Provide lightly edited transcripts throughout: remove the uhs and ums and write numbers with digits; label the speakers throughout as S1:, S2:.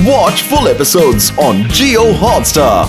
S1: Watch full episodes on Jio Hotstar.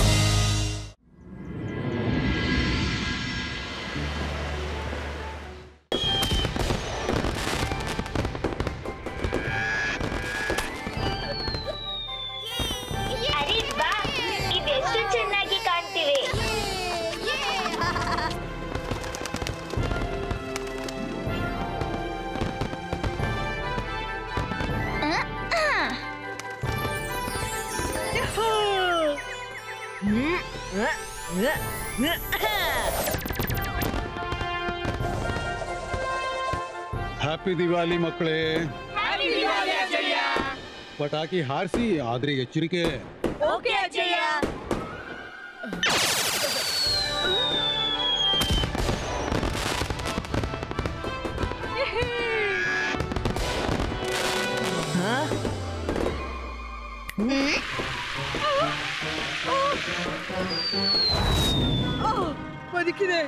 S2: Happy Diwali ಮಕ್ಕಳೇ. ಪಟಾಕಿ ಹಾರಿಸಿ, ಆದ್ರೆ ಎಚ್ಚರಿಕೆ.
S3: ಓಕೆ ಅಜಯ್ಯ. ಬದುಕಿದೆ.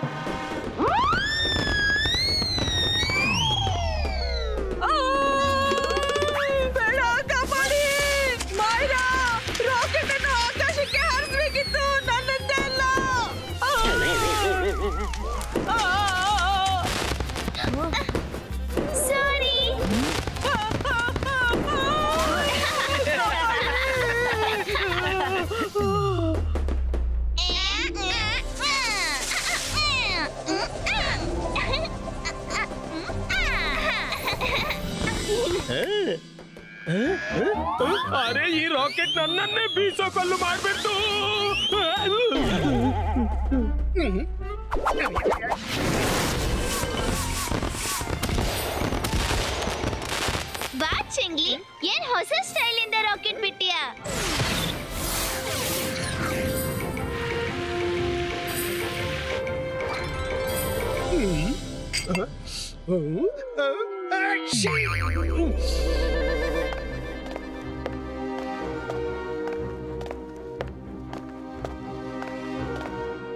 S4: ಅರೆ ಈ ರಾಕೆಟ್ ನನ್ನನ್ನೇ ಬೀಸೋ ಕಲ್ಲು ಮಾಡ್ಬಿಟ್ಟು.
S5: ಬಾ ಚಿಂಗ್ಲಿ, ಏನ್ ಹೊಸ ಸ್ಟೈಲ್ ಇಂದ ರಾಕೆಟ್ ಬಿಟ್ಟಿಯಾ?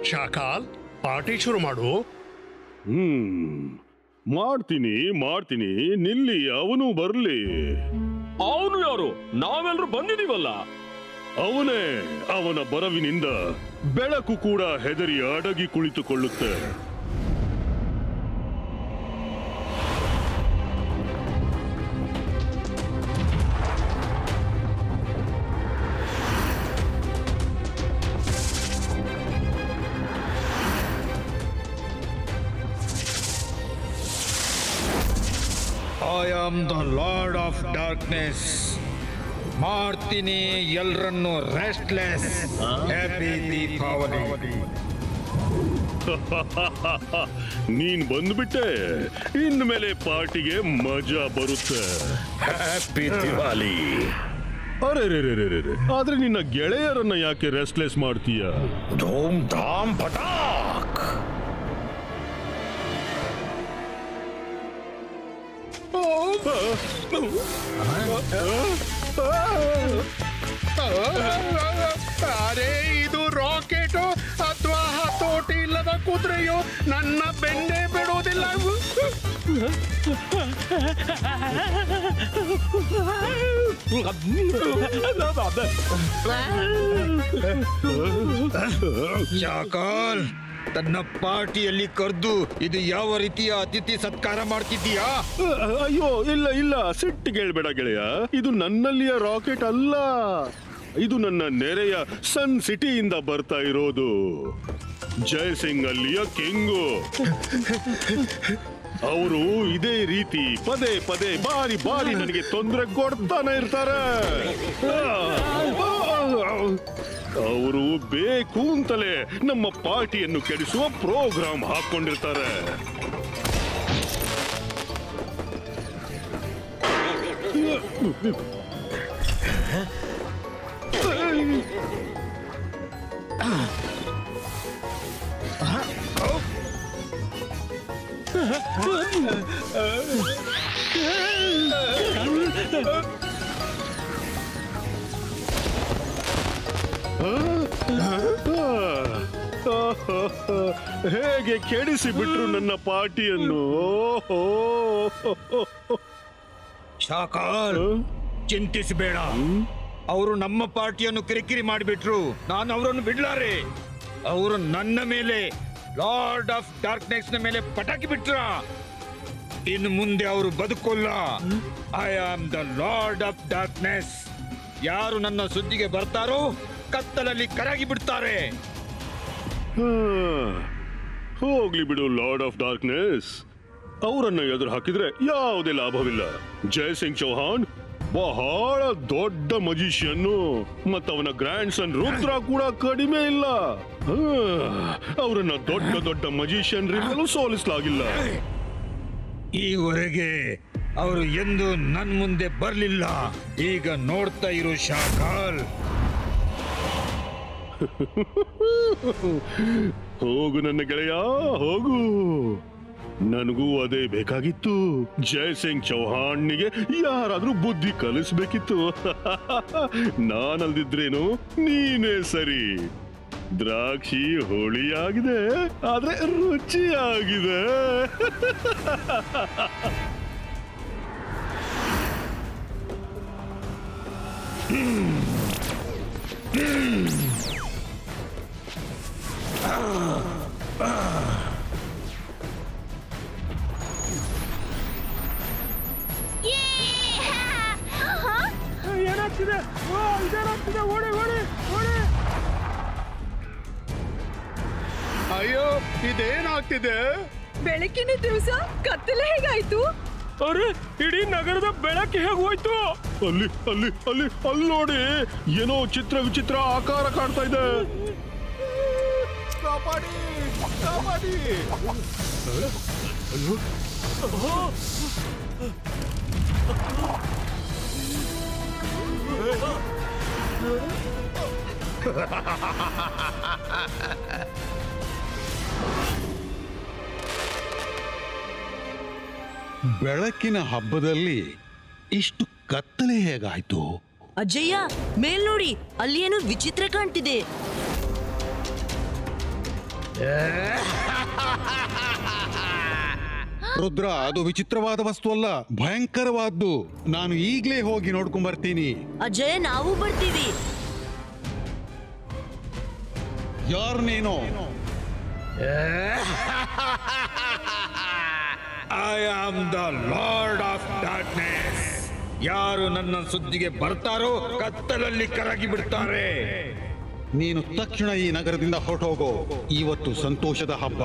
S4: ಶಾಕಾಲ್, ಪಾರ್ಟಿ ಶುರು ಮಾಡು.
S6: ಮಾಡ್ತೀನಿ ನಿಲ್ಲಿ, ಅವನು ಬರ್ಲಿ.
S4: ಅವನು ಯಾರು? ನಾವೆಲ್ಲರೂ ಬಂದಿದೀವಲ್ಲ.
S6: ಅವನೇ. ಅವನ ಬರವಿನಿಂದ ಬೆಳಕು ಕೂಡ ಹೆದರಿ ಅಡಗಿ ಕುಳಿತುಕೊಳ್ಳುತ್ತೆ.
S7: I am the Lord of Darkness. ಮಾಡ್ತೀನಿ ಎಲ್ಲರನ್ನು ರೆಸ್ಟ್ಲೆಸ್. ಹ್ಯಾಪಿ ದೀಪಾವಳಿ.
S6: ನೀನ್ ಬಂದ್ಬಿಟ್ಟೆ, ಇನ್ಮೇಲೆ ಪಾರ್ಟಿಗೆ ಮಜಾ ಬರುತ್ತೆ.
S4: ಹ್ಯಾಪಿ ದಿವಾಲಿ.
S6: ಅರೆ ಆದ್ರೆ ನಿನ್ನ ಗೆಳೆಯರನ್ನ ಯಾಕೆ ರೆಸ್ಟ್ಲೆಸ್ ಮಾಡ್ತೀಯ?
S4: ಧೂಮ್ ಧಾಮ್ ಪಟಾಕ್.
S2: ಅರೆ ಇದು ರಾಕೆಟು ಅಥವಾ ಹತೋಟಿ ಇಲ್ಲದ ಕುದುರೆಯೋ? ನನ್ನ ಬೆನ್ನೆ ಬಿಡುವುದಿಲ್ಲ.
S7: ಶಾಕಾಲ್, ತನ್ನ ಪಾರ್ಟಿಯಲ್ಲಿ ಕರೆದು ಇದು ಯಾವ ರೀತಿಯ ಅತಿಥಿ ಸತ್ಕಾರ ಮಾಡ್ತಿದ್ದೀಯಾ?
S6: ಅಯ್ಯೋ ಇಲ್ಲ, ಸಿಟ್ಟಿಗೇಳ್ಬೇಡ ಗೆಳೆಯ. ಇದು ನನ್ನಲ್ಲಿಯ ರಾಕೆಟ್ ಅಲ್ಲ, ಇದು ನನ್ನ ನೆರೆಯ ಸನ್ ಸಿಟಿಯಿಂದ ಬರ್ತಾ ಇರೋದು. ಜಯಸಿಂಗ್ ಅಲ್ಲಿಯ ಕಿಂಗು. ಅವರು ಇದೇ ರೀತಿ ಪದೇ ಬಾರಿ ನನಗೆ ತೊಂದರೆ ಕೊಡ್ತಾನೆ ಇರ್ತಾರೆ. ಅವರು ಬೇಕು ಅಂತಲೇ ನಮ್ಮ ಪಾರ್ಟಿಯನ್ನು ಕೆಡಿಸುವ ಪ್ರೋಗ್ರಾಮ್ ಹಾಕೊಂಡಿರ್ತಾರೆ. ಹೇಗೆ ಕೆಡಿಸಿ ಬಿಟ್ರು ನನ್ನ ಪಾರ್ಟಿಯನ್ನು.
S7: ಶಾಕಾಲ್, ಚಿಂತಿಸಬೇಡ. ಅವರು ನಮ್ಮ ಪಾರ್ಟಿಯನ್ನು ಕಿರಿಕಿರಿ ಮಾಡಿಬಿಟ್ರು. ನಾನು ಅವರನ್ನು ಬಿಡ್ಲಾರೆ. ಅವರು ನನ್ನ ಮೇಲೆ, ಲಾರ್ಡ್ ಆಫ್ ಡಾರ್ಕ್ನೆಸ್ ನ ಮೇಲೆ ಪಟಾಕಿ ಬಿಟ್ರ. ಇನ್ನು ಮುಂದೆ ಅವರು ಬದುಕೋಲ್ಲ. I am the lord of darkness. ಯಾರು ನನ್ನ ಸುದ್ದಿಗೆ ಬರ್ತಾರೋ ಕತ್ತಲಲ್ಲಿ ಕರಗಿ ಬಿಡ್ತಾರೆ.
S6: ಹೋಗ್ಲಿ ಬಿಡು ಲಾರ್ಡ್ ಆಫ್ ಡಾರ್ಕ್ನೆಸ್. ಅವರನ್ನ ಎದುರು ಹಾಕಿದ್ರೆ ಯಾವುದೇ ಲಾಭವಿಲ್ಲ. ಜಯಸಿಂಗ್ ಚೌಹಾಣ್ ಬಹಳ ದೊಡ್ಡ ಮಜಿಷಿಯನ್ನು, ಮತ್ತವನ ಗ್ರ್ಯಾಂಡ್ ಸನ್ ರುದ್ರ ಕೂಡ ಕಡಿಮೆ ಇಲ್ಲ. ಅವರನ್ನ ದೊಡ್ಡ ದೊಡ್ಡ ಮಜಿಷಿಯನ್ರಿಂದಲೂ ಸೋಲಿಸಲಾಗಿಲ್ಲ.
S7: ಈವರೆಗೆ ಅವರು ಎಂದು ನನ್ ಮುಂದೆ ಬರ್ಲಿಲ್ಲ. ಈಗ ನೋಡ್ತಾ ಇರೋ ಶಾಕಾಲ್.
S6: ಹೋಗು ನನ್ನ ಗೆಳೆಯ, ಹೋಗು. ನನಗೂ ಅದೇ ಬೇಕಾಗಿತ್ತು. ಜಯಸಿಂಗ್ ಚೌಹಾಣ್ನಿಗೆ ಯಾರಾದ್ರೂ ಬುದ್ಧಿ ಕಲಿಸ್ಬೇಕಿತ್ತು. ನಾನಲ್ದಿದ್ರೇನು ನೀನೇ ಸರಿ. ದ್ರಾಕ್ಷಿ ಹುಳಿಯಾಗಿದೆ, ಆದ್ರೆ ರುಚಿಯಾಗಿದೆ.
S4: ಏನಾಗ್ತಿದೆ? ಇದೇನಾಗ್ತಿದೆ? ಓಡಿ ಓಡಿ ಓಡಿ!
S2: ಅಯ್ಯೋ, ಇದೇನಾಗ್ತಿದೆ?
S3: ಬೆಳಕಿನ ದಿವಸ ಕತ್ತಲೆ ಹೇಗಾಯ್ತು?
S4: ಅರೆ, ಇಡೀ ನಗರದ ಬೆಳಕು ಹೇಗೆ ಹೋಯ್ತು?
S6: ಅಲ್ಲಿ ಅಲ್ಲಿ ಅಲ್ಲಿ ಅಲ್ಲಿ ನೋಡಿ, ಏನೋ ಚಿತ್ರ ವಿಚಿತ್ರ ಆಕಾರ ಕಾಣ್ತಾ ಇದೆ.
S1: ಕಾಪಾಡಿ, ಕಾಪಾಡಿ.
S2: ಬೆಳಕಿನ ಹಬ್ಬದಲ್ಲಿ ಇಷ್ಟು ಕತ್ತಲೆ ಹೇಗಾಯ್ತು?
S3: ಅಜ್ಜಯ್ಯ, ಮೇಲ್ ನೋಡಿ, ಅಲ್ಲಿ ಏನು ವಿಚಿತ್ರ ಕಾಣ್ತಿದೆ.
S2: ರುದ್ರ, ಅದು ವಿಚಿತ್ರವಾದ ವಸ್ತು ಅಲ್ಲ, ಭಯಂಕರವಾದ್ದು. ನಾನು ಈಗ್ಲೇ ಹೋಗಿ ನೋಡ್ಕೊಂಡ್ ಬರ್ತೀನಿ.
S3: ಅಜ್ಜಯ್ಯ, ನಾವು ಬರ್ತೀವಿ.
S2: ಯಾರು ನೀನು?
S7: I am the lord of darkness. ಯಾರು ನನ್ನ ಸುದ್ದಿಗೆ ಬರ್ತಾರೋ ಕತ್ತಲಲ್ಲಿ ಕರಗಿ ಬಿಡ್ತಾರೆ.
S2: ನೀನು ತಕ್ಷಣ ಈ ನಗರದಿಂದ ಹೊರಟೋಗೋ. ಇವತ್ತು ಸಂತೋಷದ ಹಬ್ಬ.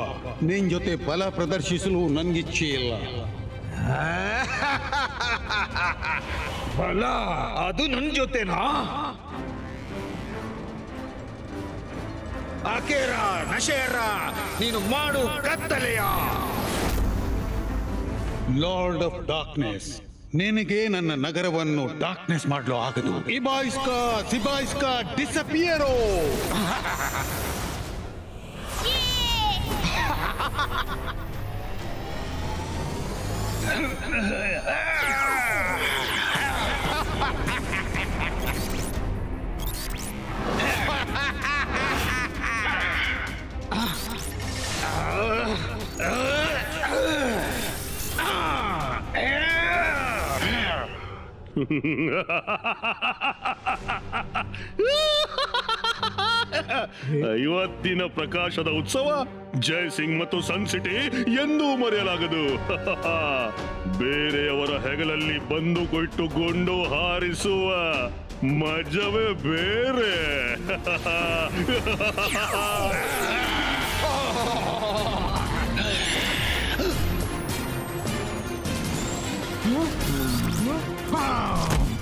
S2: ನಿನ್ ಜೊತೆ ಬಲ ಪ್ರದರ್ಶಿಸಲು ನನ್ಗಿಚ್ಛೆ ಇಲ್ಲ.
S7: ಬಲ? ಅದು ನನ್ ಜೊತೆನಾ? ಆಕೇರ ನಶೇರ, ನೀನು ಮಾಡು ಕತ್ತಲೆಯ.
S2: ಲಾರ್ಡ್ ಆಫ್ ಡಾರ್ಕ್ನೆಸ್, ನಿನಗೆ ನನ್ನ ನಗರವನ್ನು ಡಾರ್ಕ್ನೆಸ್ ಮಾಡಲು ಆಗದು. ಇಬಾಯಿಸ್ಕಾ ಸಿಬಾಯಿಸ್ಕಾ ಡಿಸಪಿಯರೋ.
S6: ಇವತ್ತಿನ ಪ್ರಕಾಶದ ಉತ್ಸವ ಜಯಸಿಂಗ್ ಮತ್ತು ಸನ್ ಸಿಟಿ ಎಂದೂ ಮರೆಯಲಾಗದು. ಬೇರೆಯವರ ಹೆಗಲಲ್ಲಿ ಬಂದು ಕೊಟ್ಟು ಗುಂಡು ಹಾರಿಸುವ ಮಜವೇ ಬೇರೆ.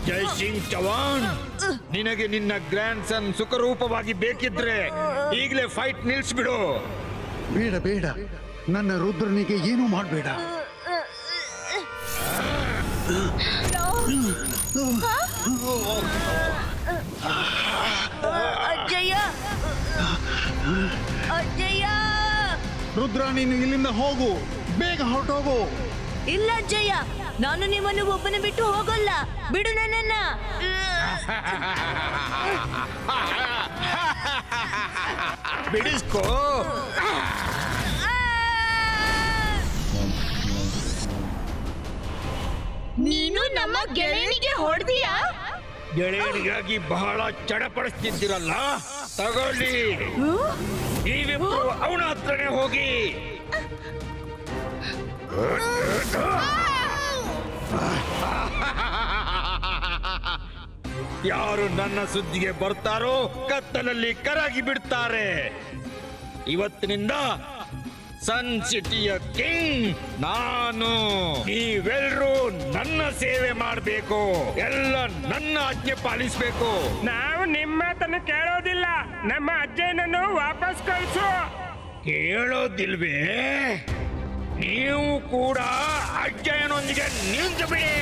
S7: ಜಯಸಿಂಗ್ ಚೌಹಾಣ್, ನಿನಗೆ ನಿನ್ನ ಗ್ರ್ಯಾಂಡ್ ಸನ್ ಸುಖರೂಪವಾಗಿ ಬೇಕಿದ್ರೆ ಈಗಲೇ ಫೈಟ್ ನಿಲ್ಸ್ಬಿಡು.
S2: ಬೇಡ ಬೇಡ, ನನ್ನ ರುದ್ರನಿಗೆ ಏನೂ ಮಾಡಬೇಡ.
S3: ಅಜ್ಜಯ್ಯ, ಅಜ್ಜಯ್ಯ!
S2: ರುದ್ರ, ನೀನು ಇಲ್ಲಿಂದ ಹೋಗು, ಬೇಗ ಹೊರಟೋಗು.
S3: ಇಲ್ಲ ಅಜ್ಜಯ್ಯ, ನಾನು ನಿಮ್ಮನ್ನು ಒಬ್ಬನ ಬಿಟ್ಟು ಹೋಗಲ್ಲ. ಬಿಡು ನನ್ನನ್ನ.
S7: ಬಿಡಿಸ್ಕೋ.
S5: ನೀನು ನಮ್ಮ ಗೆಳೆಯನಿಗೆ ಹೊಡೆದಿಯಾ?
S7: ಗೆಳೆಯನಿಗಾಗಿ ಬಹಳ ಚಡಪಡಿಸ್ತಿದ್ದೀರಲ್ಲ, ತಗೊಳ್ಳಿ. ನೀವಿಬ್ರು ಅವನ ಹತ್ರನೇ ಹೋಗಿ. ಯಾರು ನನ್ನ ಸುದ್ದಿಗೆ ಬರ್ತಾರೋ ಕತ್ತಲಲ್ಲಿ ಕರಗಿ ಬಿಡ್ತಾರೆ. ಇವತ್ತಿನಿಂದ ಸನ್ ಸಿಟಿಯ ಕಿಂಗ್ ನಾನು. ನೀವೆಲ್ಲರೂ ನನ್ನ ಸೇವೆ ಮಾಡಬೇಕು, ಎಲ್ಲ ನನ್ನ ಆಜ್ಞೆ ಪಾಲಿಸಬೇಕು.
S4: ನಾವು ನಿಮ್ಮ ಮಾತನ್ನು ಕೇಳೋದಿಲ್ಲ. ನಮ್ಮ ಅಜ್ಜನನ್ನು ವಾಪಸ್ ಕಳಿಸು.
S7: ಕೇಳೋದಿಲ್ವೇ? ನೀವು ಕೂಡ ಅಜ್ಜಯ್ಯನೊಂದಿಗೆ ನಿಂತು ಬಿಡಿ.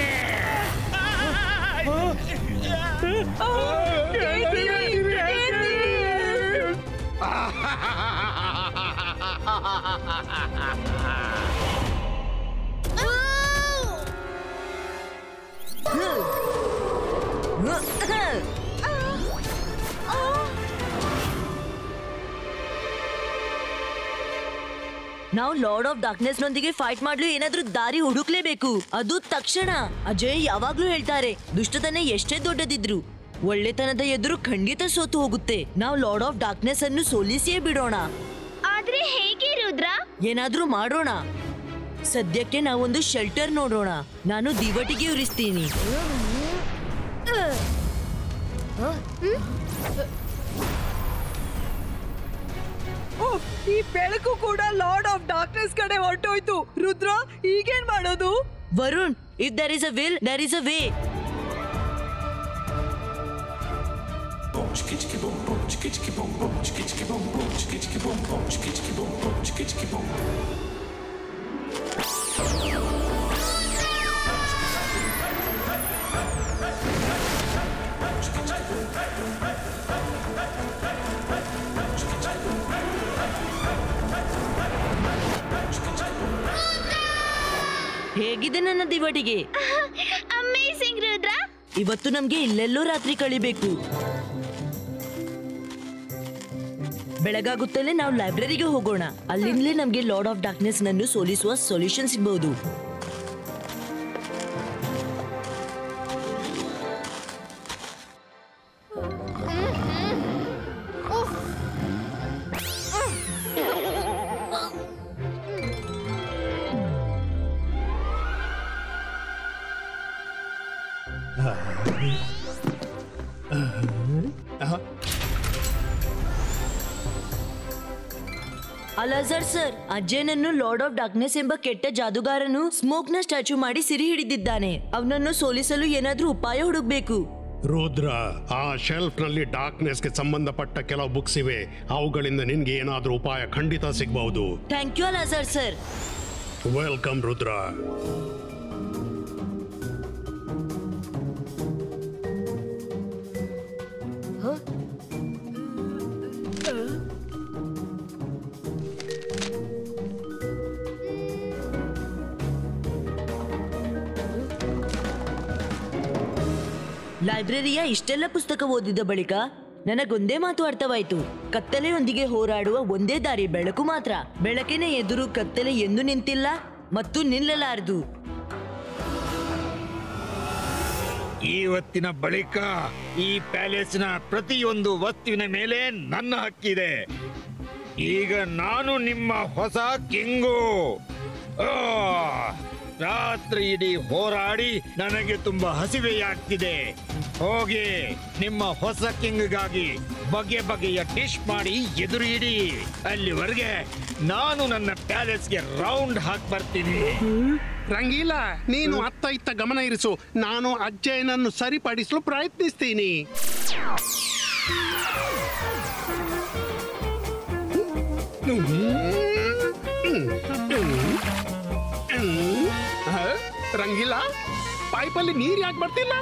S3: ನಾವು ಲಾರ್ಡ್ ಆಫ್ ಡಾರ್ಕ್ನೆಸ್ ನೊಂದಿಗೆ ಫೈಟ್ ಮಾಡ್ಲು ಏನಾದ್ರೂ ದಾರಿ ಹುಡುಕ್ಲೇಬೇಕು, ಅದು ತಕ್ಷಣ. ಅಜಯ್ ಯಾವಾಗ್ಲೂ ಹೇಳ್ತಾರೆ, ದುಷ್ಟತನ ಎಷ್ಟೇ ದೊಡ್ಡದಿದ್ರು ಒಳ್ಳೆತನದ ಎದುರು ಖಂಡಿತ ಸೋತು ಹೋಗುತ್ತೆ. ನಾವು ಲಾರ್ಡ್ ಆಫ್ ಡಾರ್ಕ್ನೆಸ್ ಅನ್ನು ಸೋಲಿಸಿಯೇ ಬಿಡೋಣ.
S5: ಆದ್ರೆ ಹೇಗೆ ರುದ್ರ?
S3: ಏನಾದ್ರೂ ಮಾಡೋಣ. ಸದ್ಯಕ್ಕೆ ನಾವೊಂದು ಶೆಲ್ಟರ್ ನೋಡೋಣ. ನಾನು ದಿವಟಿಗೆ ಉರಿಸ್ತೀನಿ.
S8: ಈ ಬೆಳಕು ಕೂಡ ಲಾರ್ಡ್ ಆಫ್ ಡಾರ್ಕ್ನೆಸ್ ಕಡೆ ಹೊರಟೋಯ್ತು. ರುದ್ರ, ಈಗೇನ್ ಮಾಡೋದು?
S3: Varun, if there is a will there is a way. ಹೇಗಿದೆ ನನ್ನ ದಿವಟಿಗೆ?
S5: ಅಮೇಜಿಂಗ್ ರುದ್ರ.
S3: ಇವತ್ತು ನಮ್ಗೆ ಇಲ್ಲೆಲ್ಲೋ ರಾತ್ರಿ ಕಳಿಬೇಕು. ಬೆಳಗಾಗುತ್ತಲೇ ನಾವು ಲೈಬ್ರರಿಗೆ ಹೋಗೋಣ. ಅಲ್ಲಿಂದಲೇ ನಮ್ಗೆ ಲಾರ್ಡ್ ಆಫ್ ಡಾರ್ಕ್ನೆಸ್ ನನ್ನು ಸೋಲಿಸುವ ಸೊಲ್ಯೂಷನ್ ಸಿಗಬಹುದು. ಅಲಾಜರ್ ಸರ್, ಅಜ್ಜನನ್ನು ಲಾರ್ಡ್ ಆಫ್ ಡಾರ್ಕ್ನೆಸ್ ಎಂಬ ಕೆಟ್ಟ ಜಾದುಗಾರನು ಸ್ಮೋಕ್ ನ ಸ್ಟ್ಯಾಚು ಮಾಡಿ ಸಿರಿ ಹಿಡಿದಿದ್ದಾನೆ. ಅವನನ್ನು ಸೋಲಿಸಲು ಏನಾದ್ರೂ ಉಪಾಯ ಹುಡುಕ್ಬೇಕು.
S9: ರುದ್ರ, ಆ ಶೆಲ್ಫ್ ನಲ್ಲಿ ಡಾರ್ಕ್ನೆಸ್ ಗೆ ಸಂಬಂಧಪಟ್ಟ ಕೆಲವು ಬುಕ್ಸ್ ಇವೆ. ಅವುಗಳಿಂದ ನಿನ್ಗೆ ಏನಾದ್ರೂ ಉಪಾಯ ಖಂಡಿತ ಸಿಗಬಹುದು.
S3: Thank you Alazar sir.
S9: Welcome Rudra.
S3: ಲೈಬ್ರರಿಯ ಇಷ್ಟೆಲ್ಲ ಪುಸ್ತಕ ಓದಿದ ಬಳಿಕ ನನಗೊಂದೇ ಮಾತು ಅರ್ಥವಾಯ್ತು. ಕತ್ತಲೆಯೊಂದಿಗೆ ಹೋರಾಡುವ ಒಂದೇ ದಾರಿ ಬೆಳಕು ಮಾತ್ರ. ಬೆಳಕಿನ ಎದುರು ಕತ್ತಲೆ ಎಂದೂ ನಿಂತಿಲ್ಲ ಮತ್ತು ನಿಲ್ಲಲಾರದು.
S7: ಇವತ್ತಿನ ಬಳಿಕ ಈ ಪ್ಯಾಲೇಸ್ನ ಪ್ರತಿಯೊಂದು ವಸ್ತುವಿನ ಮೇಲೆ ನನ್ನ ಹಕ್ಕಿದೆ. ಈಗ ನಾನು ನಿಮ್ಮ ಹೊಸ ಕಿಂಗು. ರಾತ್ರಿ ಇಡೀ ಹೋರಾಡಿ ನನಗೆ ತುಂಬಾ ಹಸಿವೆಯಾಗ್ತಿದೆ. ಹೋಗಿ ನಿಮ್ಮ ಹೊಸ ಕಿಂಗ್ಗಾಗಿ ಬಗೆ ಬಗೆಯ ಡಿಶ್ ಮಾಡಿ ಎದುರು ಇಡಿ. ಅಲ್ಲಿವರೆಗೆ ನಾನು ನನ್ನ ಪ್ಯಾಲೇಸ್ಗೆ ರೌಂಡ್ ಹಾಕಿ ಬರ್ತೀನಿ.
S9: ರಂಗೀಲ, ನೀನು ಅತ್ತ ಇತ್ತ ಗಮನ ಇರಿಸು. ನಾನು ಅಜ್ಜಯ್ಯನನ್ನು ಸರಿಪಡಿಸಲು ಪ್ರಯತ್ನಿಸ್ತೀನಿ. ರಂಗೀಲ, ಪೈಪಲ್ಲಿ ನೀರು ಯಾಕೆ ಬರ್ತಿಲ್ಲ?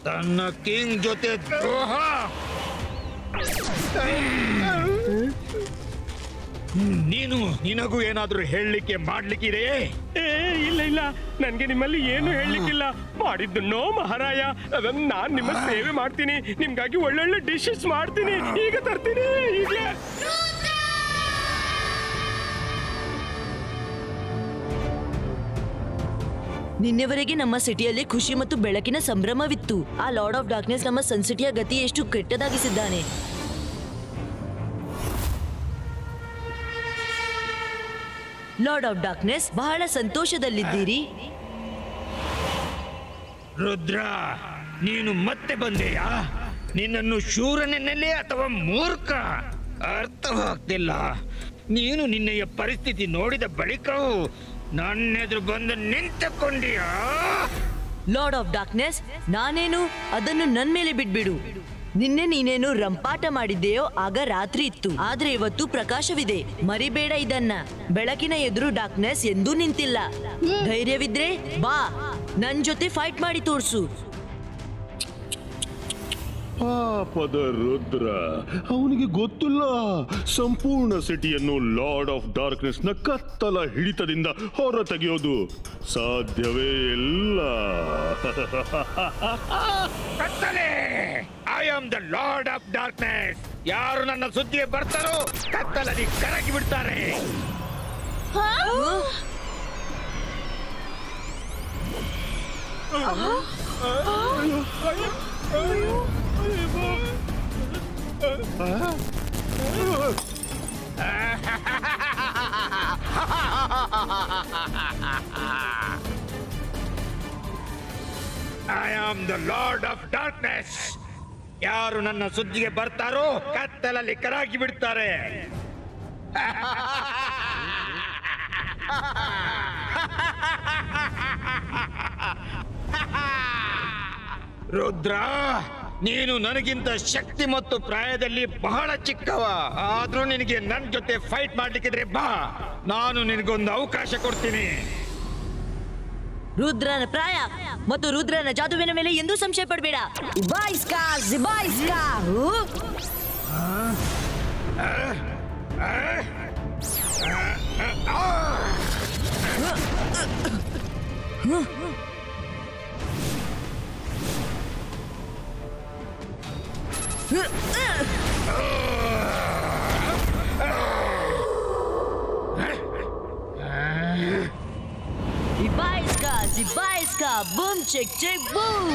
S7: ತನ್ನ ಕಿಂಗ್ ಜೊತೆ ದ್ರೋಹ. ನಿನಗೂ ಏನಾದ್ರೂ ಹೇಳಲಿಕ್ಕೆ ಮಾಡ್ಲಿಕ್ಕಿದೆಯೇ?
S4: ಇಲ್ಲ ಇಲ್ಲ, ನನ್ಗೆ ನಿಮ್ಮಲ್ಲಿ ಏನು ಹೇಳಲಿಕ್ಕಿಲ್ಲ. ಮಾಡಿದ್ದನ್ನೋ ಮಹಾರಾಯ, ನಾನ್ ನಿಮ್ಮ ಸೇವೆ ಮಾಡ್ತೀನಿ. ನಿಮ್ಗಾಗಿ ಒಳ್ಳೊಳ್ಳೆ ಡಿಶಸ್ ಮಾಡ್ತೀನಿ. ಈಗ ತರ್ತೀನಿ, ಈಗಲೇ.
S3: ನಿನ್ನೆವರೆಗೆ ನಮ್ಮ ಸಿಟಿಯಲ್ಲಿ ಖುಷಿ ಮತ್ತು ಬೆಳಕಿನ ಸಂಭ್ರಮವಿತ್ತು. ಆ ಲಾರ್ಡ್ ಆಫ್ ಡಾರ್ಕ್ನೆಸ್ ನಮ್ಮ ಸನ್ ಸಿಟಿಯ ಗತಿ ಎಷ್ಟು ಕೆಟ್ಟದಾಗಿಸಿದ್ದಾನೆ. ಲಾರ್ಡ್ ಆಫ್ ಡಾರ್ಕ್ನೆಸ್, ಬಹಳ ಸಂತೋಷದಲ್ಲಿದ್ದೀರಿ.
S7: ರುದ್ರ, ನೀನು ಮತ್ತೆ ಬಂದೆಯಾ? ನಿನ್ನನ್ನು ಶೂರನೆನ್ನಲೇ ಅಥವಾ ಮೂರ್ಖ ಅರ್ಥವಾಗ್ತಿಲ್ಲ. ನೀನು ನಿನ್ನೆಯ ಪರಿಸ್ಥಿತಿ ನೋಡಿದ ಬಳಿಕವೂ ನನ್ನೆದುರು ಬಂದು ನಿಂತುಕೊಂಡಿಯಾ?
S3: ಲಾರ್ಡ್ ಆಫ್ ಡಾರ್ಕ್ನೆಸ್, ನಾನೇನು ಅದನ್ನು ನನ್ ಮೇಲೆ ಬಿಟ್ಬಿಡು. ನಿನ್ನೆ ನೀನೇನು ರಂಪಾಟ ಮಾಡಿದ್ದೆಯೋ ಆಗ ರಾತ್ರಿ ಇತ್ತು, ಆದ್ರೆ ಇವತ್ತು ಪ್ರಕಾಶವಿದೆ. ಮರಿಬೇಡ ಇದನ್ನ. ಬೆಳಕಿನ ಎದುರು ಡಾರ್ಕ್ನೆಸ್ ಎಂದೂ ನಿಂತಿಲ್ಲ. ಧೈರ್ಯವಿದ್ರೆ ಬಾ, ನನ್ ಜೊತೆ ಫೈಟ್ ಮಾಡಿ ತೋರ್ಸು.
S6: ಪಾಪದ ರುದ್ರ, ಅವನಿಗೆ ಗೊತ್ತಿಲ್ಲ ಸಂಪೂರ್ಣ ಸಿಟಿಯನ್ನು ಲಾರ್ಡ್ ಆಫ್ ಡಾರ್ಕ್ನೆಸ್ ನ ಕತ್ತಲ ಹಿಡಿತದಿಂದ ಹೊರ ತೆಗೆಯೋದು ಸಾಧ್ಯವೇ ಇಲ್ಲ.
S7: ಕತ್ತಲೆ, I am the lord of darkness. ಯಾರು ನನ್ನ ಸುದ್ದಿಗೆ ಬರ್ತಾರೋ ಕತ್ತಲಲ್ಲಿ ಕರಗಿ ಬಿಡ್ತಾರೆ. I am the lord of darkness. ಯಾರು ನನ್ನ ಸುದ್ದಿಗೆ ಬರ್ತಾರೋ ಕತ್ತಲಲ್ಲಿ ಕರಗಿ ಬಿಡ್ತಾರೆ. ರುದ್ರ, ನೀನು ನನಗಿಂತ ಶಕ್ತಿ ಮತ್ತು ಪ್ರಾಯದಲ್ಲಿ ಬಹಳ ಚಿಕ್ಕವ. ಆದ್ರೂ ನಿನಗೆ ನನ್ನ ಜೊತೆ ಫೈಟ್ ಮಾಡ್ಲಿಕ್ಕಿದ್ರೆ ಬಾ, ನಾನು ನಿನಗೊಂದು ಅವಕಾಶ ಕೊಡ್ತೀನಿ.
S3: ರುದ್ರನ ಪ್ರಾಯ ಮತ್ತು ರುದ್ರನ ಜಾದುವಿನ ಮೇಲೆ ಎಂದೂ ಸಂಶಯ ಪಡಬೇಡ. Zibaiska, boom, check, check, boom.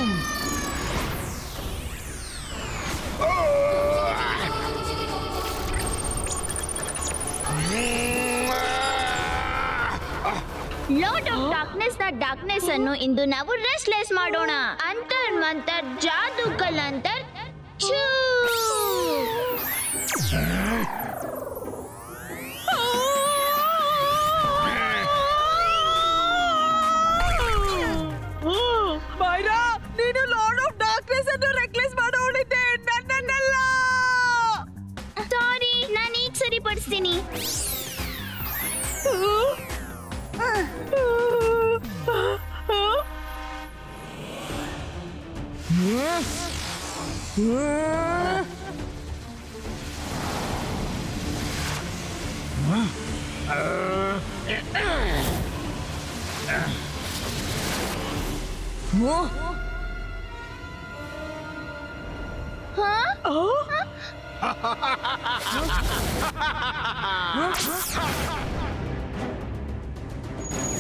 S5: Lord of darkness ನ ಡಾರ್ಕ್ನೆಸ್ ಅನ್ನು ಇಂದು ನಾವು ರೆಸ್ಟ್ಲೆಸ್ ಮಾಡೋಣ. ಅಂತರ್ ಮಂತರ್ ಜಾದೂ ಕಲಂತರ್ ಛೂ.
S8: ಮೈರಾ, ನೀನು ಲಾರ್ಡ್ ಆಫ್ ಡಾರ್ಕ್ನೆಸ್ ಅನ್ನು ರೆಕ್ಲೆಸ್ ಮಾಡೋಳಿದ್ದೆ, ನನ್ನನ್ನಲ್ಲ.
S5: ಸಾರಿ, ನಾನು ಈಗ ಸರಿಪಡಿಸ್ತೀನಿ.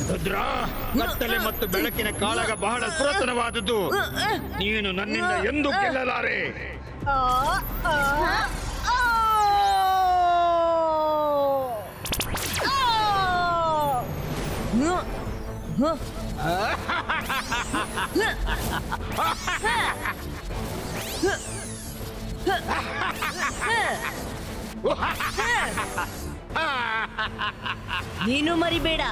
S7: ರುದ್ರ, ಕತ್ತಲೆ ಮತ್ತು ಬೆಳಕಿನ ಕಾಳಗ ಬಹಳ ಪುರಾತನವಾದದ್ದು. ನೀನು ನನ್ನಿಂದ ಎಂದೂ ಗೆಲ್ಲಲಾರೆ.
S3: ನೀನು ಮರಿಬೇಡ,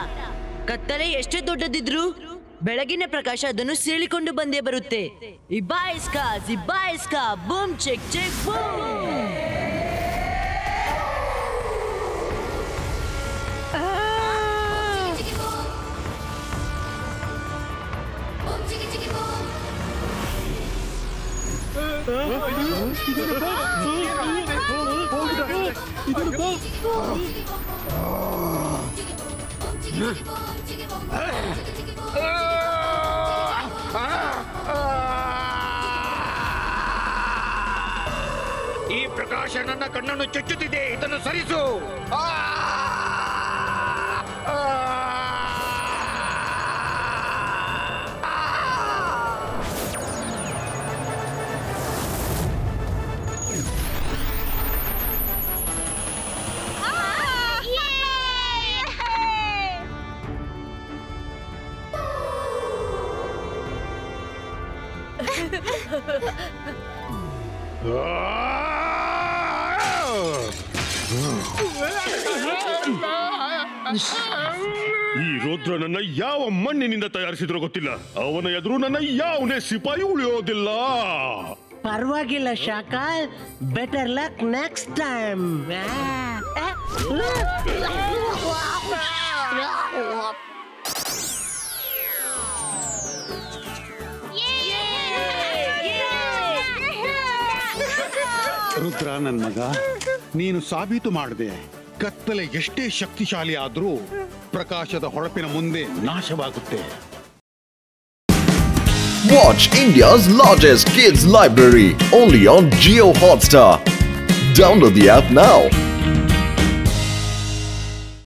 S3: ಕತ್ತಲೆ ಎಷ್ಟೇ ದೊಡ್ಡದಿದ್ರು ಬೆಳಗಿನ ಪ್ರಕಾಶ ಅದನ್ನು ಸೀಳಿಕೊಂಡು ಬಂದೇ ಬರುತ್ತೆ. ಇಬಾಯಿಸ್ಕಾ ಜಿಬಾಯಿಸ್ಕಾ ಬೂಮ್ ಚೆಕ್ ಚೆಕ್ ಬೂಮ್.
S7: ಈ ಪ್ರಕಾಶ ನನ್ನ ಕಣ್ಣನ್ನು ಚುಚ್ಚುತ್ತಿದೆ, ಇದನ್ನು ಸರಿಸು.
S6: ಈ ರುದ್ರನನ್ನ ಯಾವ ಮಣ್ಣಿನಿಂದ ತಯಾರಿಸಿದ್ರೋ ಗೊತ್ತಿಲ್ಲ. ಅವನ ಎದುರು ನನ್ನ ಯಾವುದೇ ಸಿಪಾಯಿ ಉಳಿಯೋದಿಲ್ಲ.
S10: ಪರವಾಗಿಲ್ಲ Shakal, better luck next time.
S2: Rudra ನನ್ ಮಗ, ನೀನು ಸಾಬೀತು ಮಾಡಿದೆ ಕತ್ತಲೆ ಎಷ್ಟೇ ಶಕ್ತಿಶಾಲಿ ಆದ್ರೂ ಪ್ರಕಾಶದ ಹೊಳಪಿನ ಮುಂದೆ ನಾಶವಾಗುತ್ತೆ.
S1: Watch India's largest kids library only on Jio Hotstar. Download the app now.